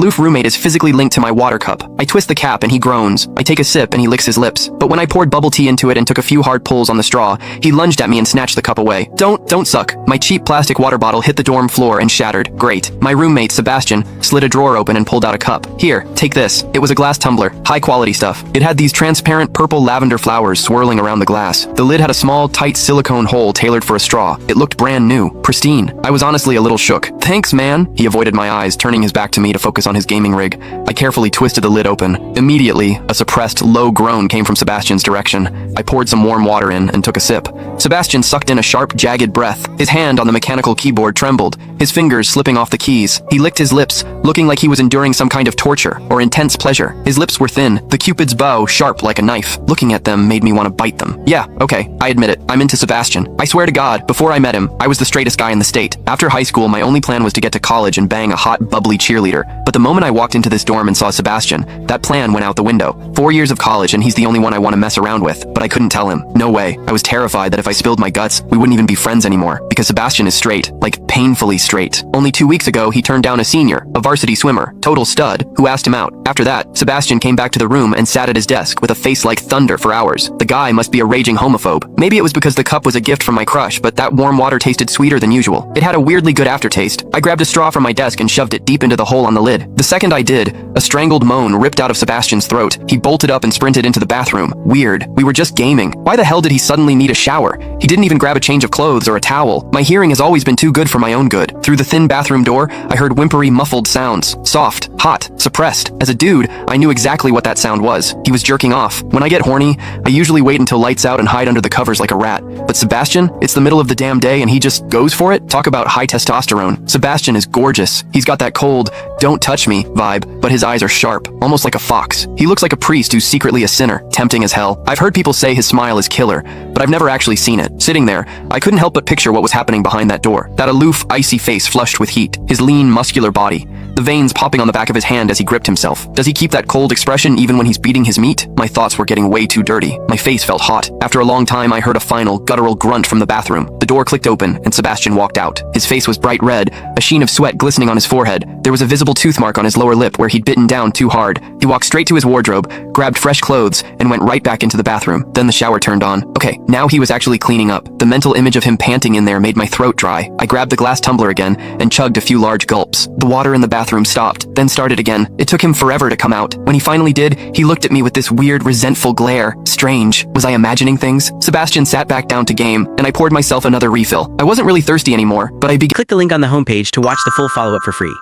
Aloof roommate is physically linked to my water cup. I twist the cap and he groans. I take a sip and he licks his lips. But when I poured bubble tea into it and took a few hard pulls on the straw, he lunged at me and snatched the cup away. Don't suck. My cheap plastic water bottle hit the dorm floor and shattered. Great. My roommate, Sebastian, slid a drawer open and pulled out a cup. Here, take this. It was a glass tumbler. High quality stuff. It had these transparent purple lavender flowers swirling around the glass. The lid had a small, tight silicone hole tailored for a straw. It looked brand new. Pristine. I was honestly a little shook. Thanks, man. He avoided my eyes, turning his back to me to focus on his gaming rig. I carefully twisted the lid open. Immediately, a suppressed, low groan came from Sebastian's direction. I poured some warm water in and took a sip. Sebastian sucked in a sharp, jagged breath. His hand on the mechanical keyboard trembled, his fingers slipping off the keys. He licked his lips, looking like he was enduring some kind of torture or intense pleasure. His lips were thin, the Cupid's bow sharp like a knife. Looking at them made me want to bite them. Yeah, okay, I admit it. I'm into Sebastian. I swear to God, before I met him, I was the straightest guy in the state. After high school, my only plan was to get to college and bang a hot, bubbly cheerleader. But the moment I walked into this dorm and saw Sebastian, that plan went out the window. 4 years of college and he's the only one I want to mess around with, but I couldn't tell him. No way. I was terrified that if I spilled my guts, we wouldn't even be friends anymore, because Sebastian is straight, like painfully straight. Only 2 weeks ago, he turned down a senior, a varsity swimmer, total stud, who asked him out. After that, Sebastian came back to the room and sat at his desk with a face like thunder for hours. The guy must be a raging homophobe. Maybe it was because the cup was a gift from my crush, but that warm water tasted sweeter than usual. It had a weirdly good aftertaste. I grabbed a straw from my desk and shoved it deep into the hole on the lid. The second I did, a strangled moan ripped out of Sebastian's throat. He bolted up and sprinted into the bathroom. Weird. We were just gaming. Why the hell did he suddenly need a shower? He didn't even grab a change of clothes or a towel. My hearing has always been too good for my own good. Through the thin bathroom door, I heard whimpery, muffled sounds. Soft, hot, suppressed. As a dude, I knew exactly what that sound was. He was jerking off. When I get horny, I usually wait until lights out and hide under the covers like a rat. But Sebastian, it's the middle of the damn day and he just goes for it? Talk about high testosterone. Sebastian is gorgeous. He's got that cold, don't touch me vibe, but his eyes are sharp, almost like a fox. He looks like a priest who's secretly a sinner, tempting as hell. I've heard people say his smile is killer, but I've never actually seen it. Sitting there, I couldn't help but picture what was happening behind that door. That aloof, icy face flushed with heat, his lean, muscular body, the veins popping on the back of his hand as he gripped himself. Does he keep that cold expression even when he's beating his meat? My thoughts were getting way too dirty. My face felt hot. After a long time, I heard a final, guttural grunt from the bathroom. The door clicked open, and Sebastian walked out. His face was bright red, a sheen of sweat glistening on his forehead. There was a visible tooth mark on his lower lip where he'd bitten down too hard. He walked straight to his wardrobe, grabbed fresh clothes, and went right back into the bathroom. Then the shower turned on. Okay, now he was actually cleaning up. The mental image of him panting in there made my throat dry. I grabbed the glass tumbler again and chugged a few large gulps. The water in the bathroom stopped, then started again. It took him forever to come out. When he finally did, he looked at me with this weird, resentful glare. Strange. Was I imagining things? Sebastian sat back down to game, and I poured myself another refill. I wasn't really thirsty anymore, but I began— Click the link on the homepage to watch the full follow-up for free.